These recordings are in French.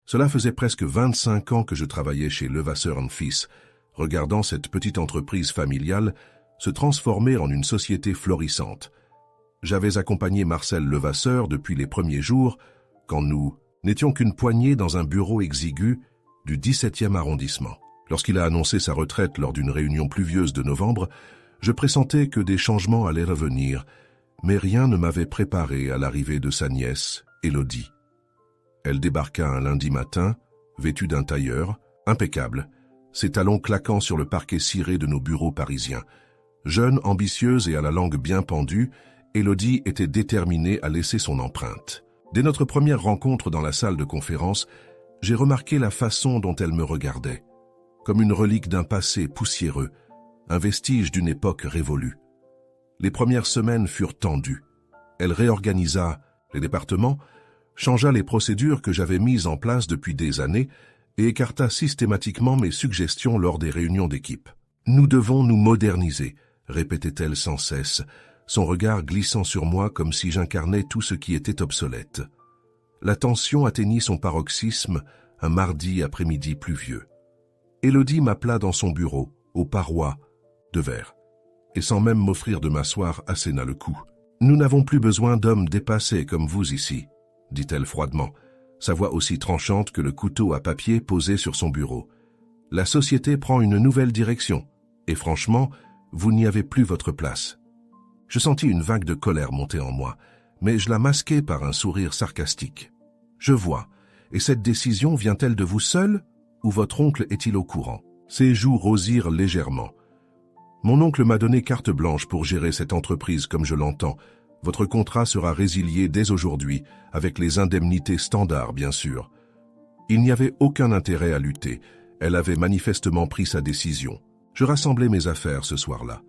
Cela faisait presque 25 ans que je travaillais chez Levasseur & Fils, regardant cette petite entreprise familiale se transformer en une société florissante. J'avais accompagné Marcel Levasseur depuis les premiers jours, quand nous n'étions qu'une poignée dans un bureau exigu du 17e arrondissement. Lorsqu'il a annoncé sa retraite lors d'une réunion pluvieuse de novembre, je pressentais que des changements allaient revenir, mais rien ne m'avait préparé à l'arrivée de sa nièce, Élodie. Elle débarqua un lundi matin, vêtue d'un tailleur, impeccable, ses talons claquant sur le parquet ciré de nos bureaux parisiens. Jeune, ambitieuse et à la langue bien pendue, Élodie était déterminée à laisser son empreinte. Dès notre première rencontre dans la salle de conférence, j'ai remarqué la façon dont elle me regardait, comme une relique d'un passé poussiéreux, un vestige d'une époque révolue. Les premières semaines furent tendues. Elle réorganisa les départements, changea les procédures que j'avais mises en place depuis des années et écarta systématiquement mes suggestions lors des réunions d'équipe. « Nous devons nous moderniser », répétait-elle sans cesse, son regard glissant sur moi comme si j'incarnais tout ce qui était obsolète. La tension atteignit son paroxysme un mardi après-midi pluvieux. Élodie m'appela dans son bureau, aux parois de verre, et sans même m'offrir de m'asseoir, asséna le cou. « Nous n'avons plus besoin d'hommes dépassés comme vous ici, » dit-elle froidement, sa voix aussi tranchante que le couteau à papier posé sur son bureau. « La société prend une nouvelle direction, et franchement, vous n'y avez plus votre place. » Je sentis une vague de colère monter en moi, mais je la masquai par un sourire sarcastique. « Je vois. Et cette décision vient-elle de vous seul, ou votre oncle est-il au courant ?» Ses joues rosirent légèrement. « Mon oncle m'a donné carte blanche pour gérer cette entreprise comme je l'entends. Votre contrat sera résilié dès aujourd'hui, avec les indemnités standards, bien sûr. » Il n'y avait aucun intérêt à lutter. Elle avait manifestement pris sa décision. Je rassemblais mes affaires ce soir-là.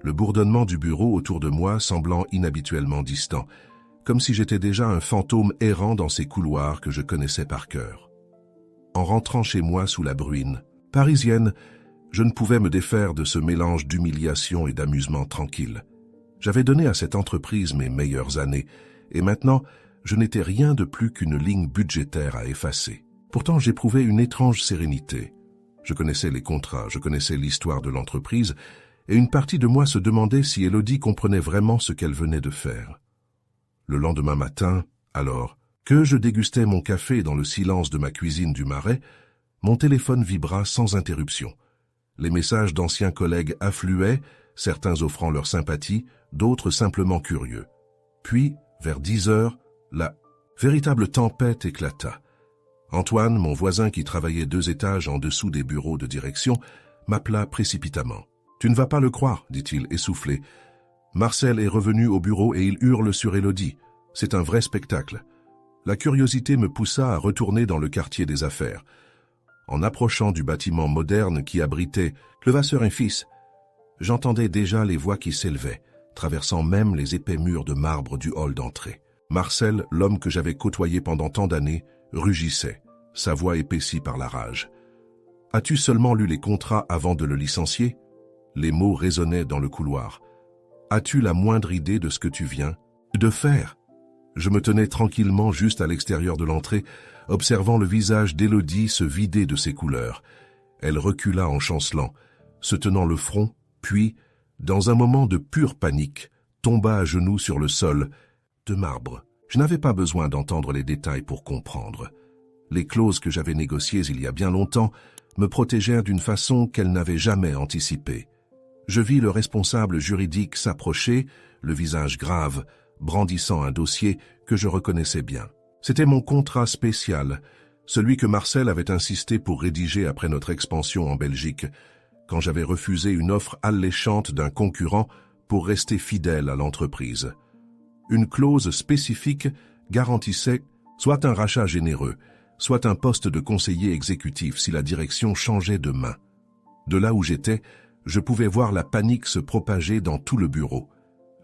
Le bourdonnement du bureau autour de moi semblant inhabituellement distant, comme si j'étais déjà un fantôme errant dans ces couloirs que je connaissais par cœur. En rentrant chez moi sous la bruine parisienne, je ne pouvais me défaire de ce mélange d'humiliation et d'amusement tranquille. J'avais donné à cette entreprise mes meilleures années, et maintenant, je n'étais rien de plus qu'une ligne budgétaire à effacer. Pourtant, j'éprouvais une étrange sérénité. Je connaissais les contrats, je connaissais l'histoire de l'entreprise, et une partie de moi se demandait si Élodie comprenait vraiment ce qu'elle venait de faire. Le lendemain matin, alors, que je dégustais mon café dans le silence de ma cuisine du Marais, mon téléphone vibra sans interruption. Les messages d'anciens collègues affluaient, certains offrant leur sympathie, d'autres simplement curieux. Puis, vers 10 heures, la véritable tempête éclata. Antoine, mon voisin qui travaillait 2 étages en dessous des bureaux de direction, m'appela précipitamment. « Tu ne vas pas le croire, dit-il, essoufflé. Marcel est revenu au bureau et il hurle sur Élodie. C'est un vrai spectacle. » La curiosité me poussa à retourner dans le quartier des affaires. En approchant du bâtiment moderne qui abritait Levasseur & Fils, j'entendais déjà les voix qui s'élevaient, traversant même les épais murs de marbre du hall d'entrée. Marcel, l'homme que j'avais côtoyé pendant tant d'années, rugissait, sa voix épaissie par la rage. « As-tu seulement lu les contrats avant de le licencier ?» Les mots résonnaient dans le couloir. « As-tu la moindre idée de ce que tu viens de faire ?» Je me tenais tranquillement juste à l'extérieur de l'entrée, observant le visage d'Élodie se vider de ses couleurs. Elle recula en chancelant, se tenant le front, puis, dans un moment de pure panique, tomba à genoux sur le sol, de marbre. Je n'avais pas besoin d'entendre les détails pour comprendre. Les clauses que j'avais négociées il y a bien longtemps me protégèrent d'une façon qu'elle n'avait jamais anticipée. Je vis le responsable juridique s'approcher, le visage grave, brandissant un dossier que je reconnaissais bien. C'était mon contrat spécial, celui que Marcel avait insisté pour rédiger après notre expansion en Belgique, quand j'avais refusé une offre alléchante d'un concurrent pour rester fidèle à l'entreprise. Une clause spécifique garantissait soit un rachat généreux, soit un poste de conseiller exécutif si la direction changeait de main. De là où j'étais, je pouvais voir la panique se propager dans tout le bureau.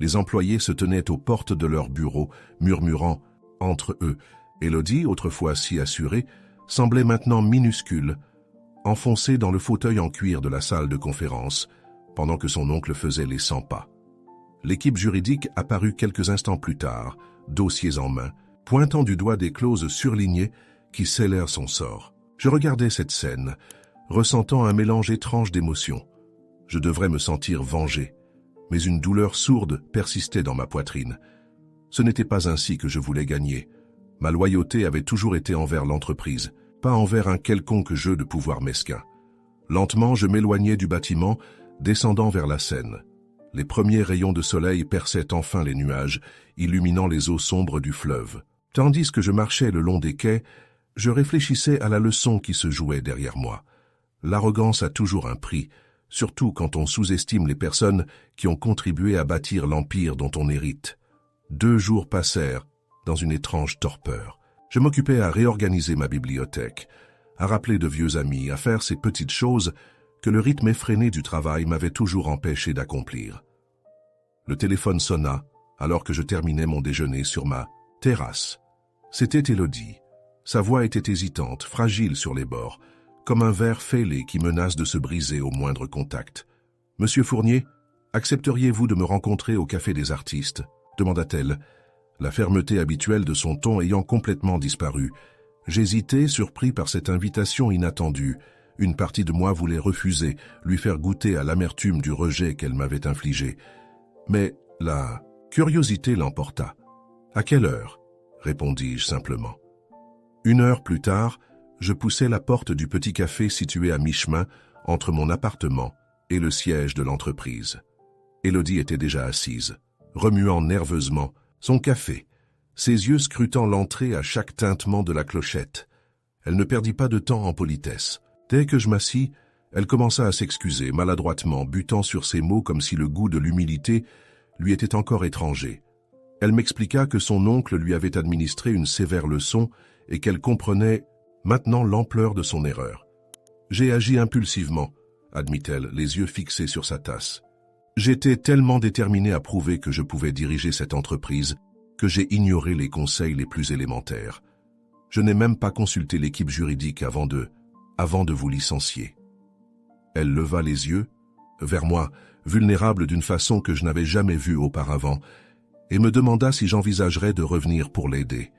Les employés se tenaient aux portes de leur bureau, murmurant entre eux. Élodie, autrefois si assurée, semblait maintenant minuscule, enfoncée dans le fauteuil en cuir de la salle de conférence, pendant que son oncle faisait les 100 pas. L'équipe juridique apparut quelques instants plus tard, dossiers en main, pointant du doigt des clauses surlignées qui scellèrent son sort. Je regardais cette scène, ressentant un mélange étrange d'émotions. Je devrais me sentir vengé, mais une douleur sourde persistait dans ma poitrine. Ce n'était pas ainsi que je voulais gagner. Ma loyauté avait toujours été envers l'entreprise, pas envers un quelconque jeu de pouvoir mesquin. Lentement, je m'éloignais du bâtiment, descendant vers la Seine. Les premiers rayons de soleil perçaient enfin les nuages, illuminant les eaux sombres du fleuve. Tandis que je marchais le long des quais, je réfléchissais à la leçon qui se jouait derrière moi. L'arrogance a toujours un prix, surtout quand on sous-estime les personnes qui ont contribué à bâtir l'empire dont on hérite. 2 jours passèrent dans une étrange torpeur. Je m'occupais à réorganiser ma bibliothèque, à rappeler de vieux amis, à faire ces petites choses que le rythme effréné du travail m'avait toujours empêché d'accomplir. Le téléphone sonna alors que je terminais mon déjeuner sur ma terrasse. C'était Élodie. Sa voix était hésitante, fragile sur les bords, comme un verre fêlé qui menace de se briser au moindre contact. « Monsieur Fournier, accepteriez-vous de me rencontrer au Café des Artistes ?» demanda-t-elle, la fermeté habituelle de son ton ayant complètement disparu. J'hésitais, surpris par cette invitation inattendue. Une partie de moi voulait refuser, lui faire goûter à l'amertume du rejet qu'elle m'avait infligé. Mais la curiosité l'emporta. « À quelle heure ?» répondis-je simplement. 1 heure plus tard, je poussai la porte du petit café situé à mi-chemin entre mon appartement et le siège de l'entreprise. Élodie était déjà assise, remuant nerveusement son café, ses yeux scrutant l'entrée à chaque tintement de la clochette. Elle ne perdit pas de temps en politesse. Dès que je m'assis, elle commença à s'excuser, maladroitement, butant sur ses mots comme si le goût de l'humilité lui était encore étranger. Elle m'expliqua que son oncle lui avait administré une sévère leçon et qu'elle comprenait maintenant l'ampleur de son erreur. « J'ai agi impulsivement », admit-elle, les yeux fixés sur sa tasse. « J'étais tellement déterminé à prouver que je pouvais diriger cette entreprise que j'ai ignoré les conseils les plus élémentaires. Je n'ai même pas consulté l'équipe juridique avant de vous licencier. » Elle leva les yeux vers moi, vulnérable d'une façon que je n'avais jamais vue auparavant, et me demanda si j'envisagerais de revenir pour l'aider.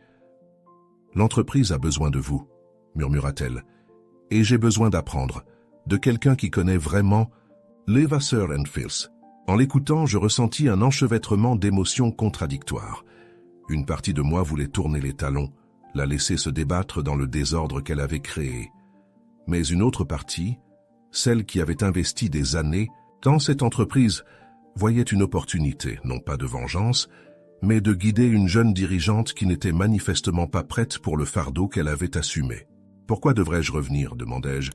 « L'entreprise a besoin de vous, » murmura-t-elle, « et j'ai besoin d'apprendre, de quelqu'un qui connaît vraiment Levasseur & Fils. » En l'écoutant, je ressentis un enchevêtrement d'émotions contradictoires. Une partie de moi voulait tourner les talons, la laisser se débattre dans le désordre qu'elle avait créé. Mais une autre partie, celle qui avait investi des années dans cette entreprise, voyait une opportunité, non pas de vengeance, mais de guider une jeune dirigeante qui n'était manifestement pas prête pour le fardeau qu'elle avait assumé. « Pourquoi devrais-je revenir ?» demandai-je,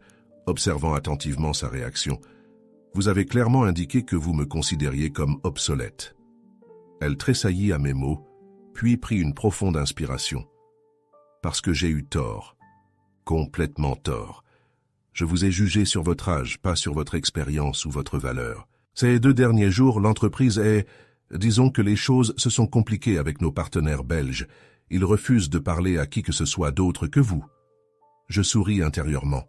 observant attentivement sa réaction. « Vous avez clairement indiqué que vous me considériez comme obsolète. » Elle tressaillit à mes mots, puis prit une profonde inspiration. « Parce que j'ai eu tort, complètement tort. Je vous ai jugé sur votre âge, pas sur votre expérience ou votre valeur. Ces 2 derniers jours, l'entreprise est... Disons que les choses se sont compliquées avec nos partenaires belges. Ils refusent de parler à qui que ce soit d'autre que vous. » Je souris intérieurement.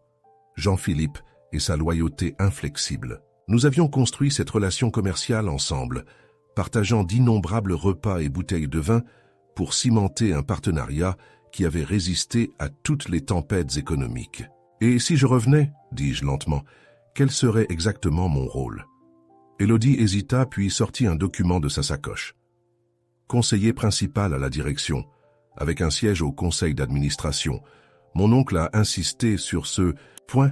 Jean-Philippe et sa loyauté inflexible. Nous avions construit cette relation commerciale ensemble, partageant d'innombrables repas et bouteilles de vin pour cimenter un partenariat qui avait résisté à toutes les tempêtes économiques. « Et si je revenais, dis-je lentement, quel serait exactement mon rôle ?» Élodie hésita puis sortit un document de sa sacoche. « Conseiller principal à la direction, avec un siège au conseil d'administration. Mon oncle a insisté sur ce point. »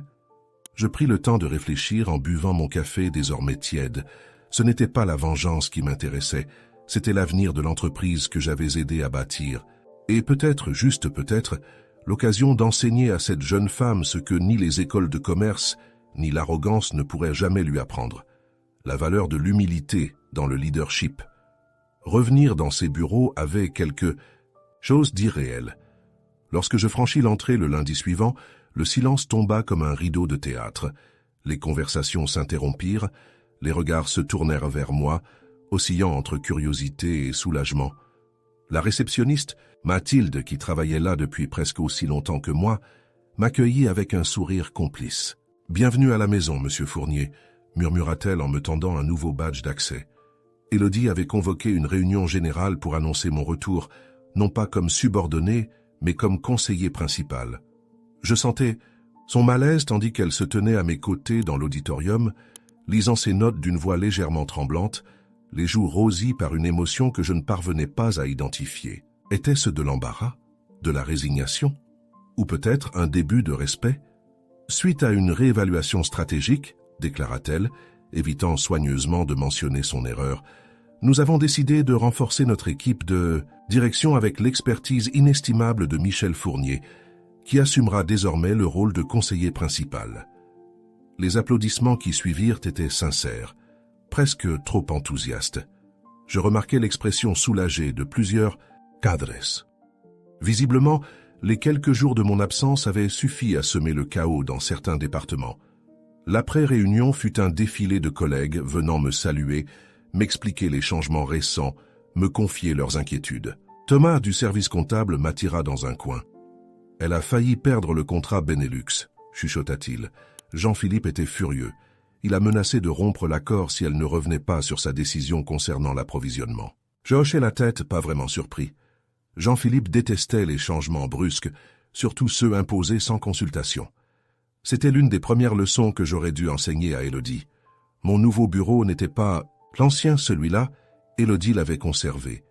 Je pris le temps de réfléchir en buvant mon café désormais tiède. Ce n'était pas la vengeance qui m'intéressait, c'était l'avenir de l'entreprise que j'avais aidé à bâtir. Et peut-être, juste peut-être, l'occasion d'enseigner à cette jeune femme ce que ni les écoles de commerce, ni l'arrogance ne pourraient jamais lui apprendre. La valeur de l'humilité dans le leadership. Revenir dans ses bureaux avait quelque chose d'irréel. Lorsque je franchis l'entrée le lundi suivant, le silence tomba comme un rideau de théâtre. Les conversations s'interrompirent, les regards se tournèrent vers moi, oscillant entre curiosité et soulagement. La réceptionniste, Mathilde, qui travaillait là depuis presque aussi longtemps que moi, m'accueillit avec un sourire complice. « Bienvenue à la maison, monsieur Fournier », murmura-t-elle en me tendant un nouveau badge d'accès. Élodie avait convoqué une réunion générale pour annoncer mon retour, non pas comme subordonné, mais comme conseiller principal. Je sentais son malaise tandis qu'elle se tenait à mes côtés dans l'auditorium, lisant ses notes d'une voix légèrement tremblante, les joues rosies par une émotion que je ne parvenais pas à identifier. Était-ce de l'embarras, de la résignation, ou peut-être un début de respect? Suite à une réévaluation stratégique, déclara-t-elle, évitant soigneusement de mentionner son erreur, nous avons décidé de renforcer notre équipe de direction avec l'expertise inestimable de Michel Fournier, qui assumera désormais le rôle de conseiller principal. Les applaudissements qui suivirent étaient sincères, presque trop enthousiastes. Je remarquai l'expression soulagée de plusieurs cadres. Visiblement, les quelques jours de mon absence avaient suffi à semer le chaos dans certains départements. L'après-réunion fut un défilé de collègues venant me saluer, m'expliquer les changements récents, me confier leurs inquiétudes. Thomas du service comptable m'attira dans un coin. « Elle a failli perdre le contrat Benelux », chuchota-t-il. Jean-Philippe était furieux. Il a menacé de rompre l'accord si elle ne revenait pas sur sa décision concernant l'approvisionnement. Je hochai la tête, pas vraiment surpris. Jean-Philippe détestait les changements brusques, surtout ceux imposés sans consultation. C'était l'une des premières leçons que j'aurais dû enseigner à Élodie. Mon nouveau bureau n'était pas l'ancien, celui-là, Élodie l'avait conservé,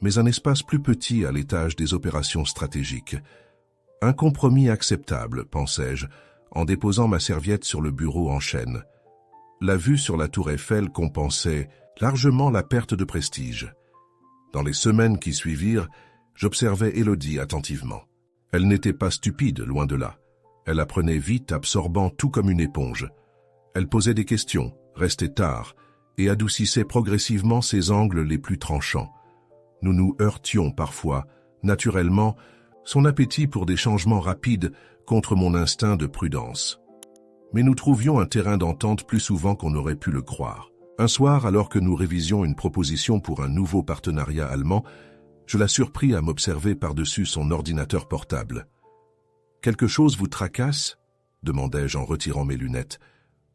mais un espace plus petit à l'étage des opérations stratégiques. Un compromis acceptable, pensais-je, en déposant ma serviette sur le bureau en chêne. La vue sur la tour Eiffel compensait largement la perte de prestige. Dans les semaines qui suivirent, j'observais Élodie attentivement. Elle n'était pas stupide, loin de là. Elle apprenait vite, absorbant tout comme une éponge. Elle posait des questions, restait tard, et adoucissait progressivement ses angles les plus tranchants. Nous nous heurtions parfois, naturellement, son appétit pour des changements rapides contre mon instinct de prudence. Mais nous trouvions un terrain d'entente plus souvent qu'on n'aurait pu le croire. Un soir, alors que nous révisions une proposition pour un nouveau partenariat allemand, je la surpris à m'observer par-dessus son ordinateur portable. « Quelque chose vous tracasse ?» demandai-je en retirant mes lunettes.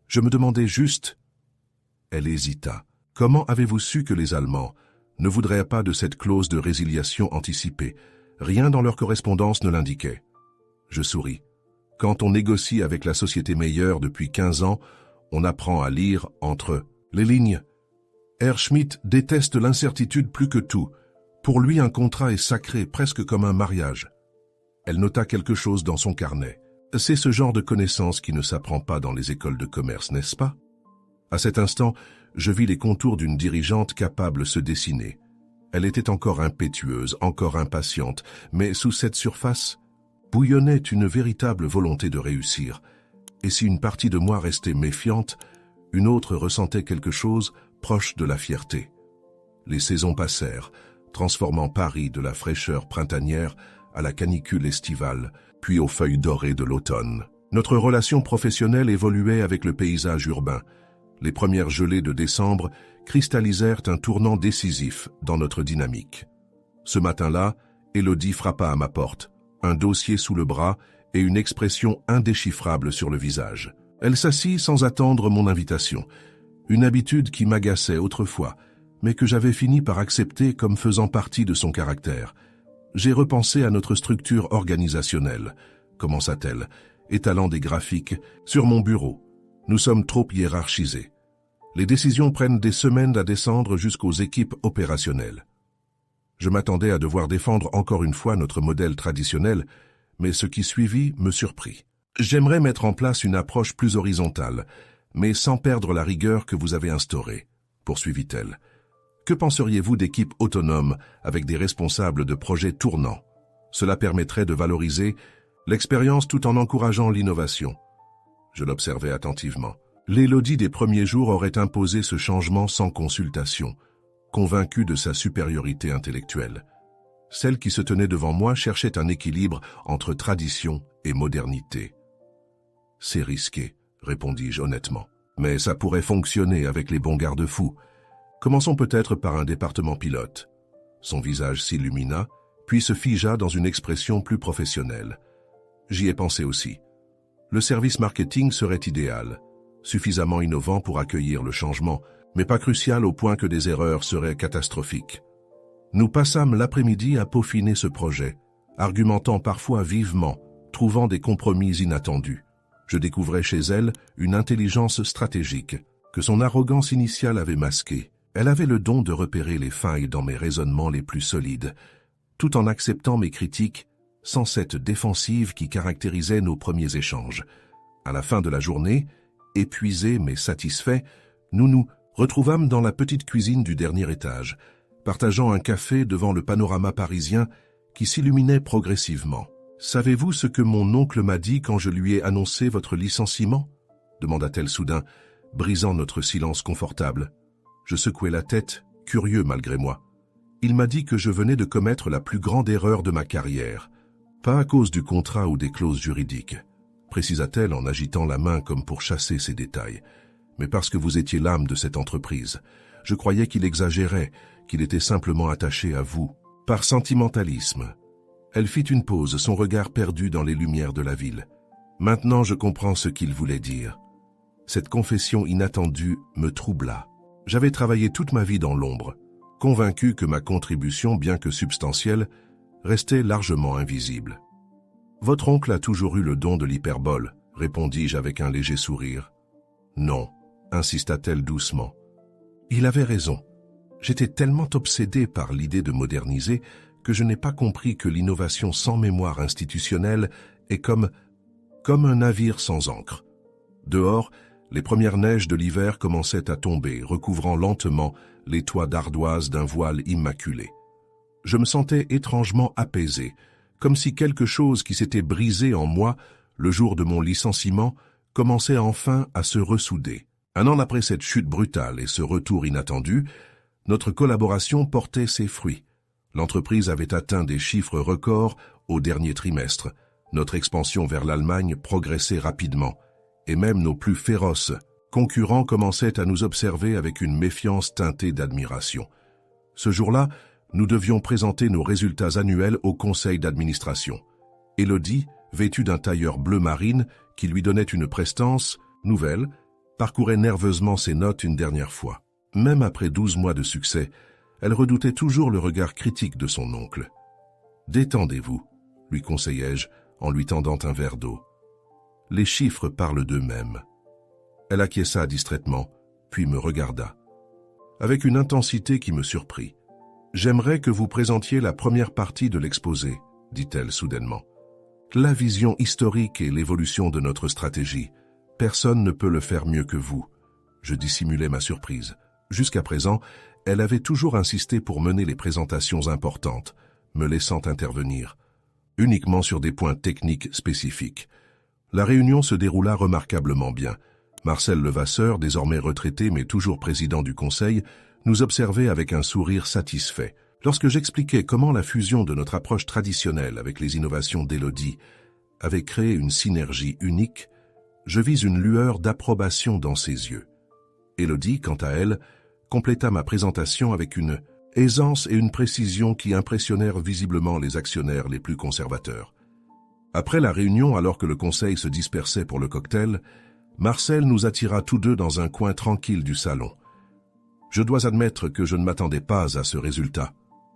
Je me demandais juste... Elle hésita. « Comment avez-vous su que les Allemands ne voudraient pas de cette clause de résiliation anticipée? Rien dans leur correspondance ne l'indiquait. » Je souris. Quand on négocie avec la société Meyer depuis 15 ans, on apprend à lire entre les lignes. Herr Schmidt déteste l'incertitude plus que tout. Pour lui, un contrat est sacré, presque comme un mariage. Elle nota quelque chose dans son carnet. C'est ce genre de connaissance qui ne s'apprend pas dans les écoles de commerce, n'est-ce pas? À cet instant, je vis les contours d'une dirigeante capable se dessiner. Elle était encore impétueuse, encore impatiente, mais sous cette surface bouillonnait une véritable volonté de réussir. Et si une partie de moi restait méfiante, une autre ressentait quelque chose proche de la fierté. Les saisons passèrent, transformant Paris de la fraîcheur printanière à la canicule estivale, puis aux feuilles dorées de l'automne. Notre relation professionnelle évoluait avec le paysage urbain. Les premières gelées de décembre cristallisèrent un tournant décisif dans notre dynamique. Ce matin-là, Élodie frappa à ma porte, un dossier sous le bras et une expression indéchiffrable sur le visage. Elle s'assit sans attendre mon invitation, une habitude qui m'agaçait autrefois, mais que j'avais fini par accepter comme faisant partie de son caractère. J'ai repensé à notre structure organisationnelle, commença-t-elle, étalant des graphiques sur mon bureau. Nous sommes trop hiérarchisés. Les décisions prennent des semaines à descendre jusqu'aux équipes opérationnelles. Je m'attendais à devoir défendre encore une fois notre modèle traditionnel, mais ce qui suivit me surprit. J'aimerais mettre en place une approche plus horizontale, mais sans perdre la rigueur que vous avez instaurée, poursuivit-elle. Que penseriez-vous d'équipes autonomes avec des responsables de projets tournants? Cela permettrait de valoriser l'expérience tout en encourageant l'innovation. Je l'observais attentivement. L'Élodie des premiers jours aurait imposé ce changement sans consultation, convaincue de sa supériorité intellectuelle. Celle qui se tenait devant moi cherchait un équilibre entre tradition et modernité. « C'est risqué », répondis-je honnêtement. « Mais ça pourrait fonctionner avec les bons garde-fous. Commençons peut-être par un département pilote. » Son visage s'illumina, puis se figea dans une expression plus professionnelle. J'y ai pensé aussi. Le service marketing serait idéal, suffisamment innovant pour accueillir le changement, mais pas crucial au point que des erreurs seraient catastrophiques. Nous passâmes l'après-midi à peaufiner ce projet, argumentant parfois vivement, trouvant des compromis inattendus. Je découvrais chez elle une intelligence stratégique que son arrogance initiale avait masquée. Elle avait le don de repérer les failles dans mes raisonnements les plus solides, tout en acceptant mes critiques sans cette défensive qui caractérisait nos premiers échanges. À la fin de la journée, épuisés mais satisfaits, nous nous retrouvâmes dans la petite cuisine du dernier étage, partageant un café devant le panorama parisien qui s'illuminait progressivement. « Savez-vous ce que mon oncle m'a dit quand je lui ai annoncé votre licenciement » demanda-t-elle soudain, brisant notre silence confortable. Je secouai la tête, curieux malgré moi. Il m'a dit que je venais de commettre la plus grande erreur de ma carrière. Pas à cause du contrat ou des clauses juridiques, précisa-t-elle en agitant la main comme pour chasser ces détails, mais parce que vous étiez l'âme de cette entreprise. Je croyais qu'il exagérait, qu'il était simplement attaché à vous. Par sentimentalisme. Elle fit une pause, son regard perdu dans les lumières de la ville. Maintenant je comprends ce qu'il voulait dire. Cette confession inattendue me troubla. J'avais travaillé toute ma vie dans l'ombre, convaincu que ma contribution, bien que substantielle, restait largement invisible. Votre oncle a toujours eu le don de l'hyperbole, répondis-je avec un léger sourire. Non, insista-t-elle doucement. Il avait raison. J'étais tellement obsédé par l'idée de moderniser que je n'ai pas compris que l'innovation sans mémoire institutionnelle est comme un navire sans ancre. Dehors, les premières neiges de l'hiver commençaient à tomber, recouvrant lentement les toits d'ardoise d'un voile immaculé. Je me sentais étrangement apaisé, comme si quelque chose qui s'était brisé en moi le jour de mon licenciement commençait enfin à se ressouder. Un an après cette chute brutale et ce retour inattendu, notre collaboration portait ses fruits. L'entreprise avait atteint des chiffres records au dernier trimestre. Notre expansion vers l'Allemagne progressait rapidement, et même nos plus féroces concurrents commençaient à nous observer avec une méfiance teintée d'admiration. Ce jour-là, nous devions présenter nos résultats annuels au conseil d'administration. Élodie, vêtue d'un tailleur bleu marine qui lui donnait une prestance nouvelle, parcourait nerveusement ses notes une dernière fois. Même après 12 mois de succès, elle redoutait toujours le regard critique de son oncle. « Détendez-vous », lui conseillai-je en lui tendant un verre d'eau. « Les chiffres parlent d'eux-mêmes. » Elle acquiesça distraitement, puis me regarda, avec une intensité qui me surprit. « J'aimerais que vous présentiez la première partie de l'exposé, » dit-elle soudainement. « La vision historique et l'évolution de notre stratégie. Personne ne peut le faire mieux que vous. » Je dissimulai ma surprise. Jusqu'à présent, elle avait toujours insisté pour mener les présentations importantes, me laissant intervenir, uniquement sur des points techniques spécifiques. La réunion se déroula remarquablement bien. Marcel Levasseur, désormais retraité mais toujours président du conseil, nous observait avec un sourire satisfait. Lorsque j'expliquais comment la fusion de notre approche traditionnelle avec les innovations d'Élodie avait créé une synergie unique, je vis une lueur d'approbation dans ses yeux. Élodie, quant à elle, compléta ma présentation avec une aisance et une précision qui impressionnèrent visiblement les actionnaires les plus conservateurs. Après la réunion, alors que le conseil se dispersait pour le cocktail, Marcel nous attira tous deux dans un coin tranquille du salon. « Je dois admettre que je ne m'attendais pas à ce résultat »,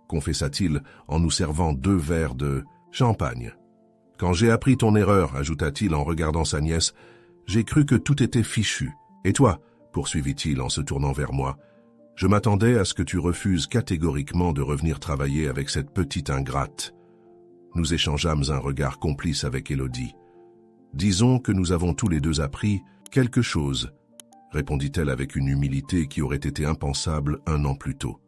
confessa-t-il en nous servant 2 verres de champagne. « Quand j'ai appris ton erreur, ajouta-t-il en regardant sa nièce, j'ai cru que tout était fichu. Et toi, poursuivit-il en se tournant vers moi, je m'attendais à ce que tu refuses catégoriquement de revenir travailler avec cette petite ingrate. » Nous échangeâmes un regard complice avec Élodie. « Disons que nous avons tous les deux appris quelque chose, » répondit-elle avec une humilité qui aurait été impensable 1 an plus tôt.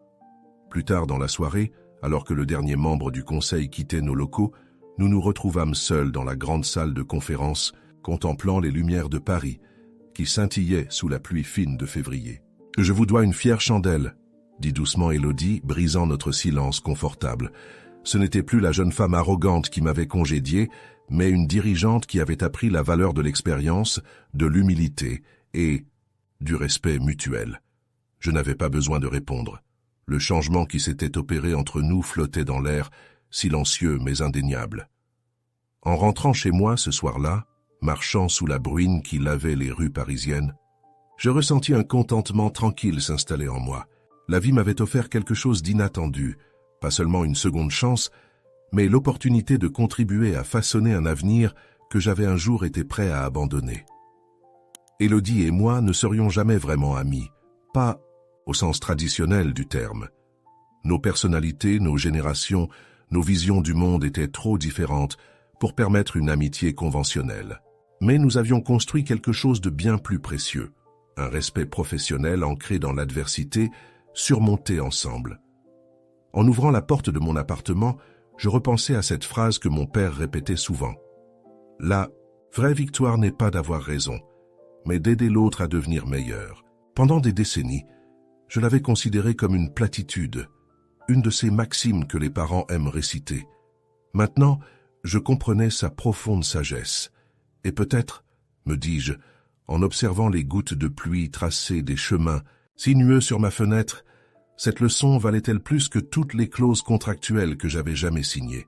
Plus tard dans la soirée, alors que le dernier membre du conseil quittait nos locaux, nous nous retrouvâmes seuls dans la grande salle de conférence, contemplant les lumières de Paris, qui scintillaient sous la pluie fine de février. « Je vous dois une fière chandelle, » dit doucement Élodie, brisant notre silence confortable. Ce n'était plus la jeune femme arrogante qui m'avait congédié, mais une dirigeante qui avait appris la valeur de l'expérience, de l'humilité et du respect mutuel. Je n'avais pas besoin de répondre. Le changement qui s'était opéré entre nous flottait dans l'air, silencieux mais indéniable. En rentrant chez moi ce soir-là, marchant sous la bruine qui lavait les rues parisiennes, je ressentis un contentement tranquille s'installer en moi. La vie m'avait offert quelque chose d'inattendu, pas seulement une seconde chance, mais l'opportunité de contribuer à façonner un avenir que j'avais un jour été prêt à abandonner. Élodie et moi ne serions jamais vraiment amis, pas au sens traditionnel du terme. Nos personnalités, nos générations, nos visions du monde étaient trop différentes pour permettre une amitié conventionnelle. Mais nous avions construit quelque chose de bien plus précieux, un respect professionnel ancré dans l'adversité, surmonté ensemble. En ouvrant la porte de mon appartement, je repensais à cette phrase que mon père répétait souvent. La vraie victoire n'est pas d'avoir raison, mais d'aider l'autre à devenir meilleur. Pendant des décennies, je l'avais considérée comme une platitude, une de ces maximes que les parents aiment réciter. Maintenant, je comprenais sa profonde sagesse. Et peut-être, me dis-je, en observant les gouttes de pluie tracer des chemins sinueux sur ma fenêtre, cette leçon valait-elle plus que toutes les clauses contractuelles que j'avais jamais signées.